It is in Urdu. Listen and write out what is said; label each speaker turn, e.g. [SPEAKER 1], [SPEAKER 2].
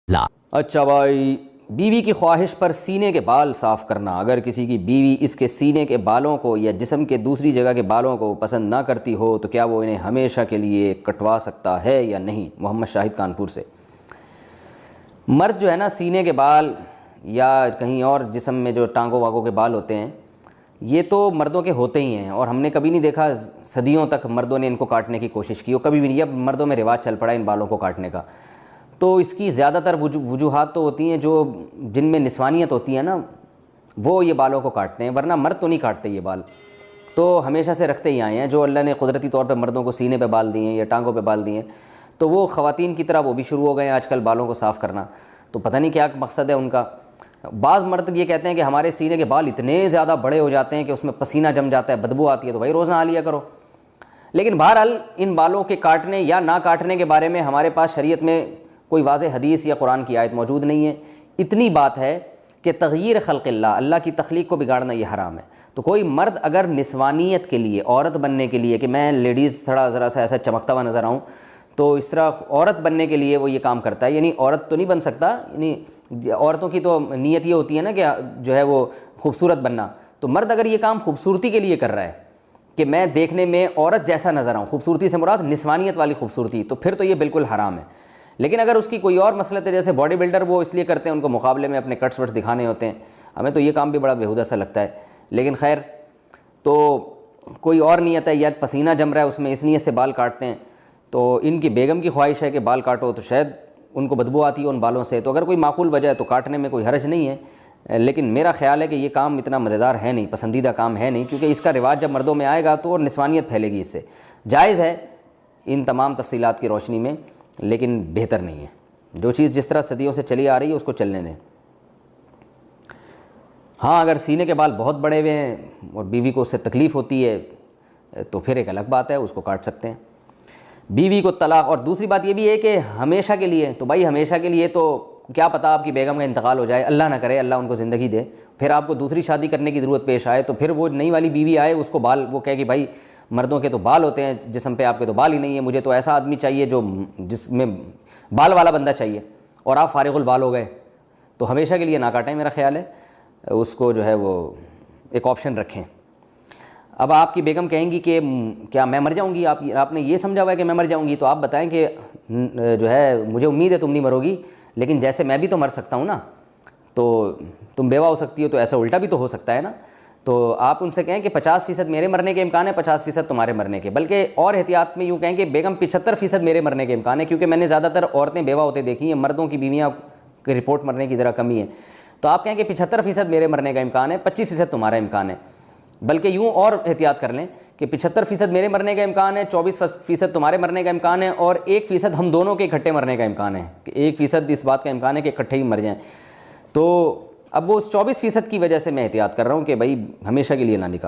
[SPEAKER 1] لا۔
[SPEAKER 2] اچھا بھائی، بیوی کی خواہش پر سینے کے بال صاف کرنا، اگر کسی کی بیوی اس کے سینے کے بالوں کو یا جسم کے دوسری جگہ کے بالوں کو پسند نہ کرتی ہو تو کیا وہ انہیں ہمیشہ کے لیے کٹوا سکتا ہے یا نہیں؟ محمد شاہد کانپور سے۔ مرد جو ہے نا، سینے کے بال یا کہیں اور جسم میں جو ٹانگوں واگوں کے بال ہوتے ہیں، یہ تو مردوں کے ہوتے ہی ہیں، اور ہم نے کبھی نہیں دیکھا صدیوں تک مردوں نے ان کو کاٹنے کی کوشش کی، اور کبھی بھی نہیں، اب مردوں میں رواج چل پڑا ہے ان بالوں کو کاٹنے کا۔ تو اس کی زیادہ تر وجوہات تو ہوتی ہیں جو جن میں نسوانیت ہوتی ہے نا، وہ یہ بالوں کو کاٹتے ہیں، ورنہ مرد تو نہیں کاٹتے یہ بال، تو ہمیشہ سے رکھتے ہی آئے ہیں۔ جو اللہ نے قدرتی طور پہ مردوں کو سینے پہ بال دیے ہیں یا ٹانگوں پہ بال دیے ہیں، تو وہ خواتین کی طرح وہ بھی شروع ہو گئے ہیں آج کل بالوں کو صاف کرنا، تو پتہ نہیں کیا مقصد ہے ان کا۔ بعض مرد یہ کہتے ہیں کہ ہمارے سینے کے بال اتنے زیادہ بڑے ہو جاتے ہیں کہ اس میں پسینہ جم جاتا ہے، بدبو آتی ہے، تو بھائی روز نہا لیا کرو۔ لیکن بہرحال ان بالوں کے کاٹنے یا نہ کاٹنے کے بارے میں ہمارے پاس شریعت میں کوئی واضح حدیث یا قرآن کی آیت موجود نہیں ہے۔ اتنی بات ہے کہ تغییر خلق اللہ، اللہ کی تخلیق کو بگاڑنا یہ حرام ہے۔ تو کوئی مرد اگر نسوانیت کے لیے، عورت بننے کے لیے، کہ میں لیڈیز تھوڑا ذرا سا ایسا چمکتا ہوا نظر آؤں، تو اس طرح عورت بننے کے لیے وہ یہ کام کرتا ہے، یعنی عورت تو نہیں بن سکتا، یعنی عورتوں کی تو نیت یہ ہوتی ہے نا کہ جو ہے وہ خوبصورت بننا، تو مرد اگر یہ کام خوبصورتی کے لیے کر رہا ہے کہ میں دیکھنے میں عورت جیسا نظر آؤں، خوبصورتی سے مراد نسوانیت والی خوبصورتی، تو پھر تو یہ بالکل حرام ہے۔ لیکن اگر اس کی کوئی اور مسئلہ ہے، جیسے باڈی بلڈر وہ اس لیے کرتے ہیں ان کو مقابلے میں اپنے کٹس وٹس دکھانے ہوتے ہیں، ہمیں تو یہ کام بھی بڑا بیہودہ سا لگتا ہے، لیکن خیر، تو کوئی اور نیت ہے یا پسینہ جم رہا ہے اس میں، اس نیت سے بال کاٹتے ہیں، تو ان کی بیگم کی خواہش ہے کہ بال کاٹو، تو شاید ان کو بدبو آتی ہے ان بالوں سے، تو اگر کوئی معقول وجہ ہے تو کاٹنے میں کوئی حرج نہیں ہے، لیکن میرا خیال ہے کہ یہ کام اتنا مزیدار ہے نہیں، پسندیدہ کام ہے نہیں، کیونکہ اس کا رواج جب مردوں میں آئے گا تو اور نسوانیت پھیلے گی اس سے۔ جائز ہے ان تمام تفصیلات کی روشنی میں، لیکن بہتر نہیں ہے۔ جو چیز جس طرح صدیوں سے چلی آ رہی ہے اس کو چلنے دیں۔ ہاں، اگر سینے کے بال بہت بڑے ہوئے ہیں اور بیوی کو اس سے تکلیف ہوتی ہے تو پھر ایک الگ بات ہے، اس کو کاٹ سکتے ہیں۔ بیوی کو طلاق، اور دوسری بات یہ بھی ہے کہ ہمیشہ کے لیے، تو بھائی ہمیشہ کے لیے تو کیا پتہ آپ کی بیگم کا انتقال ہو جائے، اللہ نہ کرے، اللہ ان کو زندگی دے، پھر آپ کو دوسری شادی کرنے کی ضرورت پیش آئے، تو پھر وہ نئی والی بیوی آئے، اس کو بال، وہ کہے کہ بھائی مردوں کے تو بال ہوتے ہیں جسم پہ، آپ کے تو بال ہی نہیں ہیں، مجھے تو ایسا آدمی چاہیے جو جس میں بال والا بندہ چاہیے، اور آپ فارغ البال ہو گئے، تو ہمیشہ کے لیے نہ کاٹیں، میرا خیال ہے اس کو جو ہے وہ ایک آپشن رکھیں۔ اب آپ کی بیگم کہیں گی کہ کیا میں مر جاؤں گی، آپ نے یہ سمجھا ہوا ہے کہ میں مر جاؤں گی، تو آپ بتائیں کہ جو ہے مجھے امید ہے تم نہیں مرو گی، لیکن جیسے میں بھی تو مر سکتا ہوں نا، تو تم بیوہ ہو سکتی ہو، تو ایسا الٹا بھی تو ہو سکتا ہے نا، تو آپ ان سے کہیں کہ 50% میرے مرنے کے امکان ہے، 50% تمہارے مرنے کے، بلکہ اور احتیاط میں یوں کہیں کہ بیگم 75% میرے مرنے کے امکان ہے، کیونکہ میں نے زیادہ تر عورتیں بیوہ ہوتے دیکھی ہیں، مردوں کی بیویاں کی رپورٹ مرنے کی ذرا کمی ہے، تو آپ کہیں کہ 75% میرے مرنے کا امکان ہے، 25% تمہارا امکان ہے، بلکہ یوں اور احتیاط کر لیں کہ 75% میرے مرنے کا امکان ہے، 24% تمہارے مرنے کا امکان ہے، اور 1% ہم دونوں کے اکٹھے مرنے کا امکان ہے، کہ 1% اس بات کا امکان ہے کہ اکٹھے ہی مر جائیں۔ تو اب وہ اس 24% کی وجہ سے میں احتیاط کر رہا ہوں کہ بھائی ہمیشہ کے لیے نہ نکالو۔